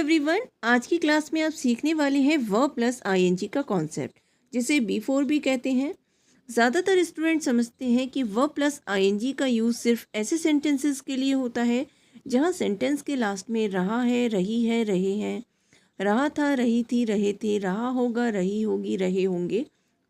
Everyone, आज की class में आप सीखने वाले हैं वर्ब प्लस आईएनजी का कॉन्सेप्ट, जिसे बी4 भी कहते हैं। ज़्यादातर स्टूडेंट समझते हैं कि वर्ब प्लस आईएनजी का यूज़ सिर्फ ऐसे सेंटेंसेस के लिए होता है जहां सेंटेंस के लास्ट में रहा है, रही है, रहे हैं, रहा था, रही थी, रहे थे, रहा होगा, रही होगी, रहे होंगे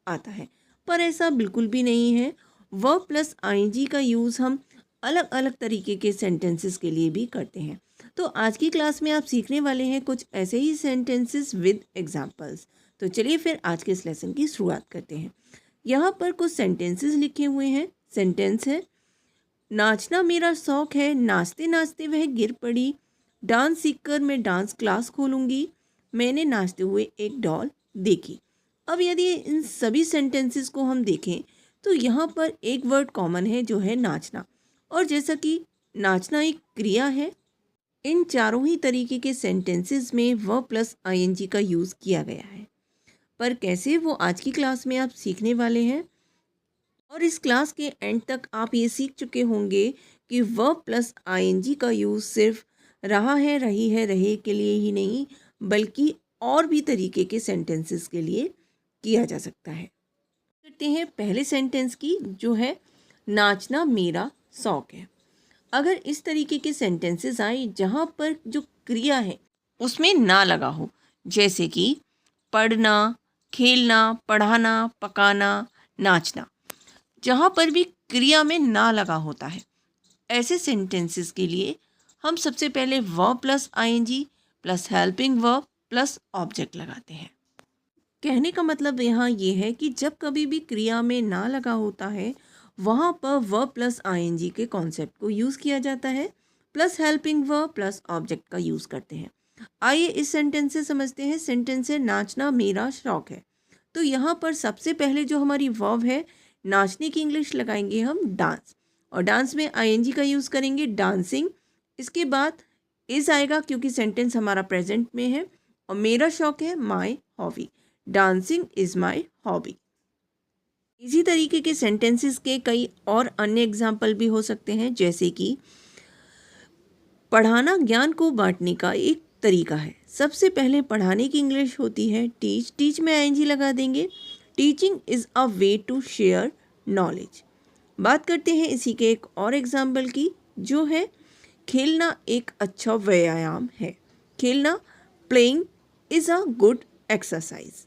आता है। पर ऐसा बिल्कुल भी नहीं है। वर्ब प्लस आईएनजी का यूज़ हम अलग अलग तरीके के सेंटेंसेस के लिए भी करते हैं। तो आज की क्लास में आप सीखने वाले हैं कुछ ऐसे ही सेंटेंसेस विद एग्जांपल्स। तो चलिए फिर आज के इस लेसन की शुरुआत करते हैं। यहाँ पर कुछ सेंटेंसेस लिखे हुए हैं। सेंटेंस है, नाचना मेरा शौक है, नाचते नाचते वह गिर पड़ी, डांस सीखकर मैं डांस क्लास खोलूँगी, मैंने नाचते हुए एक डॉल देखी। अब यदि इन सभी सेंटेंसेस को हम देखें तो यहाँ पर एक वर्ड कॉमन है जो है नाचना। और जैसा कि नाचना एक क्रिया है, इन चारों ही तरीके के सेंटेंसेस में वर्ब प्लस आईएनजी का यूज़ किया गया है। पर कैसे, वो आज की क्लास में आप सीखने वाले हैं। और इस क्लास के एंड तक आप ये सीख चुके होंगे कि वर्ब प्लस आईएनजी का यूज़ सिर्फ रहा है, रही है, रहे के लिए ही नहीं, बल्कि और भी तरीके के सेंटेंसेस के लिए किया जा सकता है। करते हैं पहले सेंटेंस की, जो है नाचना मेरा शौक है। अगर इस तरीके के सेंटेंसेस आए जहाँ पर जो क्रिया है उसमें ना लगा हो, जैसे कि पढ़ना, खेलना, पढ़ाना, पकाना, नाचना, जहाँ पर भी क्रिया में ना लगा होता है, ऐसे सेंटेंसेस के लिए हम सबसे पहले verb plus ING plus helping verb plus object लगाते हैं। कहने का मतलब यहाँ ये है कि जब कभी भी क्रिया में ना लगा होता है वहाँ पर वर्ब प्लस आईएनजी के कॉन्सेप्ट को यूज़ किया जाता है, plus helping verb plus object का यूज़ करते हैं। आइए इस सेंटेंस से समझते हैं। सेंटेंस है, नाचना मेरा शौक है। तो यहाँ पर सबसे पहले जो हमारी वर्ब है, नाचने की इंग्लिश लगाएंगे हम डांस, और डांस में आईएनजी का यूज़ करेंगे डांसिंग। इसके बाद इज आएगा क्योंकि सेंटेंस हमारा प्रेजेंट में है, और मेरा शौक है my hobby, dancing is my hobby. इसी तरीके के सेंटेंसेस के कई और अन्य एग्जाम्पल भी हो सकते हैं, जैसे कि पढ़ाना ज्ञान को बांटने का एक तरीका है। सबसे पहले पढ़ाने की इंग्लिश होती है टीच, टीच में आईएनजी लगा देंगे। Teaching is a way to share knowledge. बात करते हैं इसी के एक और एग्जाम्पल की, जो है खेलना एक अच्छा व्यायाम है। खेलना, playing is a good exercise.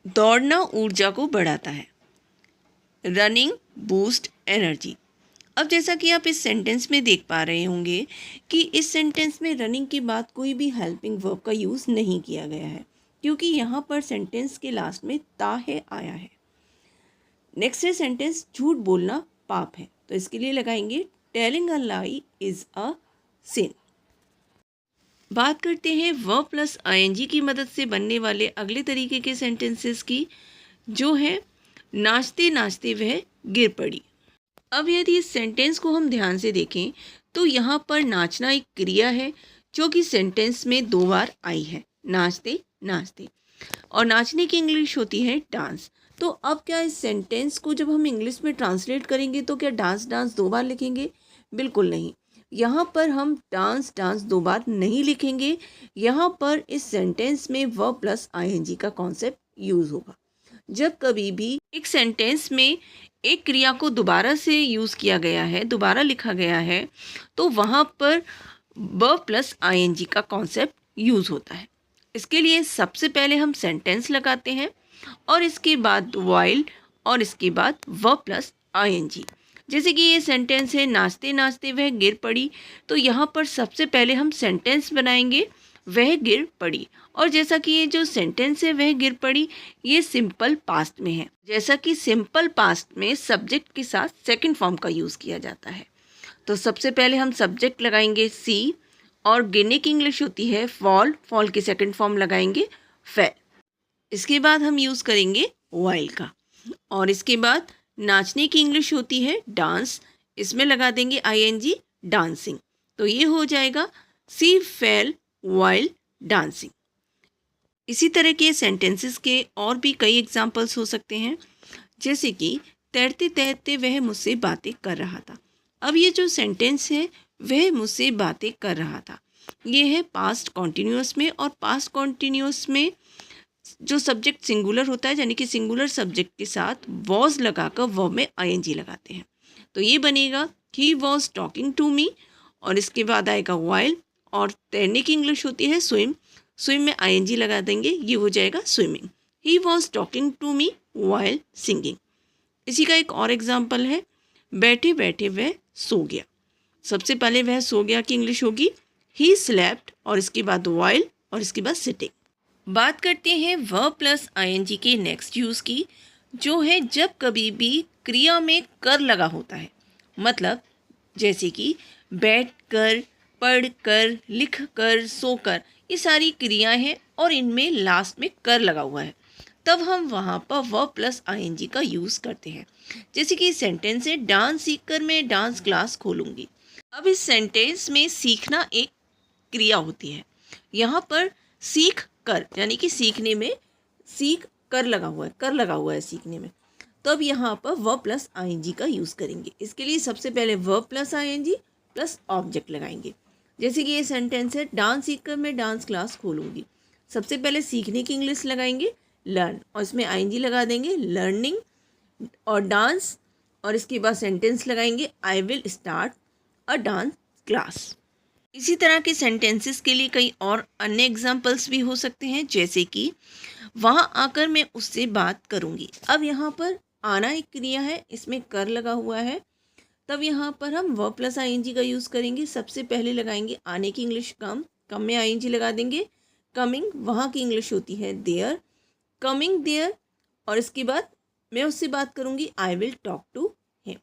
दौड़ना ऊर्जा को बढ़ाता है। Running boost energy. अब जैसा कि आप इस सेंटेंस में देख पा रहे होंगे कि इस सेंटेंस में रनिंग के बाद कोई भी हेल्पिंग वर्ब का यूज़ नहीं किया गया है, क्योंकि यहाँ पर सेंटेंस के लास्ट में ता है आया है। नेक्स्ट है सेंटेंस, झूठ बोलना पाप है। तो इसके लिए लगाएंगे telling a lie is a सिन। बात करते हैं वर्ब प्लस आईएनजी की मदद से बनने वाले अगले तरीके के सेंटेंसेस की, जो है नाचते नाचते वह गिर पड़ी। अब यदि इस सेंटेंस को हम ध्यान से देखें तो यहाँ पर नाचना एक क्रिया है जो कि सेंटेंस में 2 बार आई है, नाचते नाचते, और नाचने की इंग्लिश होती है डांस। तो अब क्या इस सेंटेंस को जब हम इंग्लिश में ट्रांसलेट करेंगे तो क्या डांस डांस 2 बार लिखेंगे? बिल्कुल नहीं। यहाँ पर हम डांस डांस 2 बार नहीं लिखेंगे। यहाँ पर इस सेंटेंस में वर्ब प्लस आईएनजी का कॉन्सेप्ट यूज़ होगा। जब कभी भी एक सेंटेंस में एक क्रिया को दोबारा से यूज़ किया गया है, दोबारा लिखा गया है, तो वहाँ पर वर्ब प्लस आईएनजी का कॉन्सेप्ट यूज़ होता है। इसके लिए सबसे पहले हम सेंटेंस लगाते हैं और इसके बाद व्हाइल और इसके बाद वर्ब प्लस आईएनजी। जैसे कि ये सेंटेंस है, नाचते नाचते वह गिर पड़ी, तो यहाँ पर सबसे पहले हम सेंटेंस बनाएंगे वह गिर पड़ी। और जैसा कि ये जो सेंटेंस है वह गिर पड़ी, ये सिंपल पास्ट में है। जैसा कि सिंपल पास्ट में सब्जेक्ट के साथ सेकंड फॉर्म का यूज़ किया जाता है, तो सबसे पहले हम सब्जेक्ट लगाएंगे सी, और गिरने की इंग्लिश होती है फॉल, फॉल की सेकंड फॉर्म लगाएंगे फेल। इसके बाद हम यूज़ करेंगे व्हाइल का, और इसके बाद नाचने की इंग्लिश होती है डांस, इसमें लगा देंगे आईएनजी डांसिंग। तो ये हो जाएगा सी फेल व्हाइल डांसिंग। इसी तरह के सेंटेंसेस के और भी कई एग्जाम्पल्स हो सकते हैं, जैसे कि तैरते तैरते वह मुझसे बातें कर रहा था। अब ये जो सेंटेंस है वह मुझसे बातें कर रहा था, ये है पास्ट कॉन्टिन्यूअस में, और पास्ट कॉन्टिन्यूअस में जो सब्जेक्ट सिंगुलर होता है, यानी कि सिंगुलर सब्जेक्ट के साथ वॉज लगाकर वर्ब में आईएनजी लगाते हैं। तो ये बनेगा he was talking to me, और इसके बाद आएगा वाइल, और तैरने की इंग्लिश होती है स्विम, स्विम में आईएनजी लगा देंगे, ये हो जाएगा swimming. He was talking to me while singing. इसी का एक और एग्जाम्पल है, बैठे बैठे वह सो गया। सबसे पहले वह सो गया की इंग्लिश होगी ही स्लेप्ट, और इसके बाद वाइल, और इसके बाद सिटिंग। बात करते हैं वर्ब प्लस आईएनजी के नेक्स्ट यूज़ की, जो है जब कभी भी क्रिया में कर लगा होता है। मतलब जैसे कि बैठ कर, पढ़ कर, लिख कर, सो कर, ये सारी क्रियाएं हैं और इनमें लास्ट में कर लगा हुआ है, तब हम वहाँ पर वर्ब प्लस आईएनजी का यूज़ करते हैं। जैसे कि सेंटेंस है, डांस सीख कर मैं डांस क्लास खोलूँगी। अब इस सेंटेंस में सीखना एक क्रिया होती है, यहाँ पर सीख कर यानी कि सीखने में सीख कर लगा हुआ है, कर लगा हुआ है सीखने में, तो अब यहाँ पर वर्ब प्लस आईएनजी का यूज़ करेंगे। इसके लिए सबसे पहले verb plus ING plus object लगाएंगे। जैसे कि ये सेंटेंस है, डांस सीख कर मैं डांस क्लास खोलूँगी। सबसे पहले सीखने की इंग्लिश लगाएंगे लर्न, और इसमें आईएनजी लगा देंगे लर्निंग और डांस, और इसके बाद सेंटेंस लगाएंगे I will start a dance class. इसी तरह के सेंटेंसेस के लिए कई और अन्य एग्जाम्पल्स भी हो सकते हैं, जैसे कि वहाँ आकर मैं उससे बात करूँगी। अब यहाँ पर आना एक क्रिया है, इसमें कर लगा हुआ है, तब यहाँ पर हम वर्ब प्लस आईएनजी का यूज़ करेंगे। सबसे पहले लगाएंगे आने की इंग्लिश कम, कम में आईएनजी लगा देंगे कमिंग, वहाँ की इंग्लिश होती है देयर, कमिंग देयर, और इसके बाद मैं उससे बात करूँगी I will talk to him.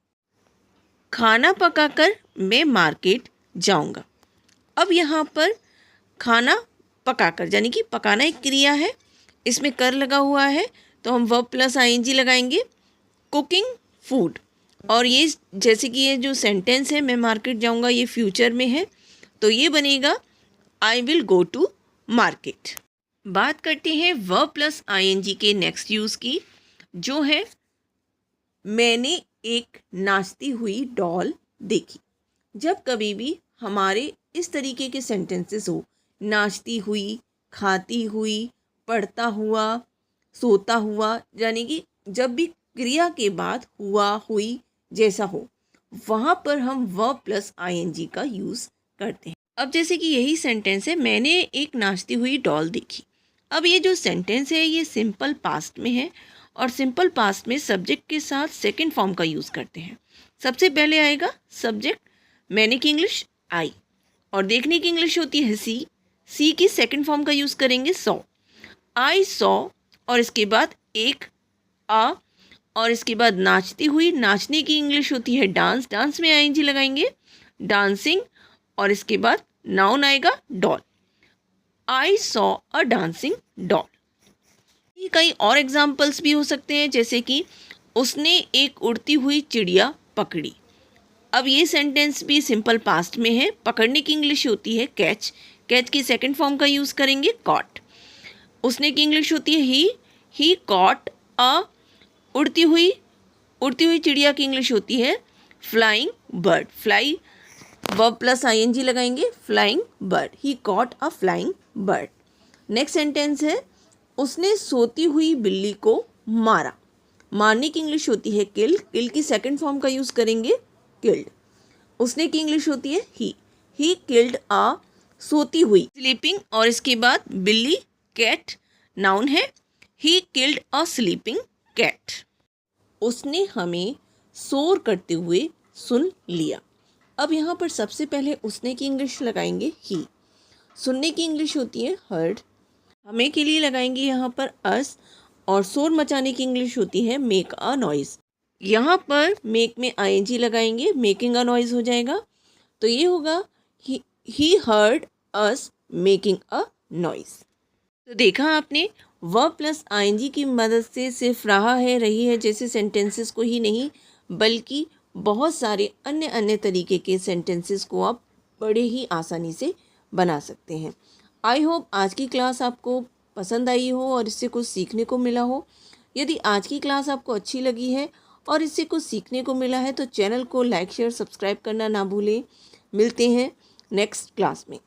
खाना पकाकर मैं मार्केट जाऊँगा। अब यहाँ पर खाना पकाकर यानी कि पकाना एक क्रिया है, इसमें कर लगा हुआ है, तो हम वर्ब प्लस आईएनजी लगाएंगे कुकिंग फूड, और ये जैसे कि ये जो सेंटेंस है मैं मार्केट जाऊँगा, ये फ्यूचर में है, तो ये बनेगा I will go to market. बात करते हैं वर्ब प्लस आईएनजी के नेक्स्ट यूज़ की, जो है मैंने एक नाचती हुई डॉल देखी। जब कभी भी हमारे इस तरीके के सेंटेंसेस हो, नाचती हुई, खाती हुई, पढ़ता हुआ, सोता हुआ, यानी कि जब भी क्रिया के बाद हुआ, हुई जैसा हो, वहाँ पर हम वर्ब प्लस आईएनजी का यूज़ करते हैं। अब जैसे कि यही सेंटेंस है, मैंने एक नाचती हुई डॉल देखी। अब ये जो सेंटेंस है ये सिंपल पास्ट में है, और सिंपल पास्ट में सब्जेक्ट के साथ सेकंड फॉर्म का यूज़ करते हैं। सबसे पहले आएगा सब्जेक्ट, मैंने की इंग्लिश आई, और देखने की इंग्लिश होती है सी, सी की सेकंड फॉर्म का यूज़ करेंगे सॉ, आई सॉ, और इसके बाद एक आ, और इसके बाद नाचती हुई, नाचने की इंग्लिश होती है डांस, डांस में आईएनजी लगाएंगे डांसिंग, और इसके बाद नाउन आएगा doll, I saw a dancing doll. कई और एग्जाम्पल्स भी हो सकते हैं, जैसे कि उसने एक उड़ती हुई चिड़िया पकड़ी। अब ये सेंटेंस भी सिंपल पास्ट में है, पकड़ने की इंग्लिश होती है कैच, कैच की सेकंड फॉर्म का यूज़ करेंगे कॉट, उसने की इंग्लिश होती है ही कॉट अ, उड़ती हुई चिड़िया की इंग्लिश होती है flying bird, fly verb plus ING लगाएंगे flying bird, he caught a flying bird. Next sentence है, उसने सोती हुई बिल्ली को मारा। मारने की इंग्लिश होती है किल, किल की सेकंड फॉर्म का यूज़ करेंगे किल्ड, उसने की इंग्लिश होती है ही किल्ड अ सोती हुई स्लीपिंग, और इसके बाद बिल्ली कैट नाउन है, he killed a sleeping cat. उसने हमें शोर करते हुए सुन लिया। अब यहाँ पर सबसे पहले उसने की इंग्लिश लगाएंगे ही, सुनने की इंग्लिश होती है हर्ड, हमें के लिए लगाएंगे यहाँ पर अस, और शोर मचाने की इंग्लिश होती है मेक अ नॉइज़। यहाँ पर मेक में आईएनजी लगाएंगे, मेकिंग अ नॉइज़ हो जाएगा, तो ये होगा he heard us making a noise. तो देखा आपने, वर्ब प्लस आईएनजी की मदद से सिर्फ रही है जैसे सेंटेंसेस को ही नहीं, बल्कि बहुत सारे अन्य तरीके के सेंटेंसेस को आप बड़े ही आसानी से बना सकते हैं। आई होप आज की क्लास आपको पसंद आई हो और इससे कुछ सीखने को मिला हो। यदि आज की क्लास आपको अच्छी लगी है और इससे कुछ सीखने को मिला है तो चैनल को लाइक शेयर सब्सक्राइब करना ना भूलें। मिलते हैं नेक्स्ट क्लास में।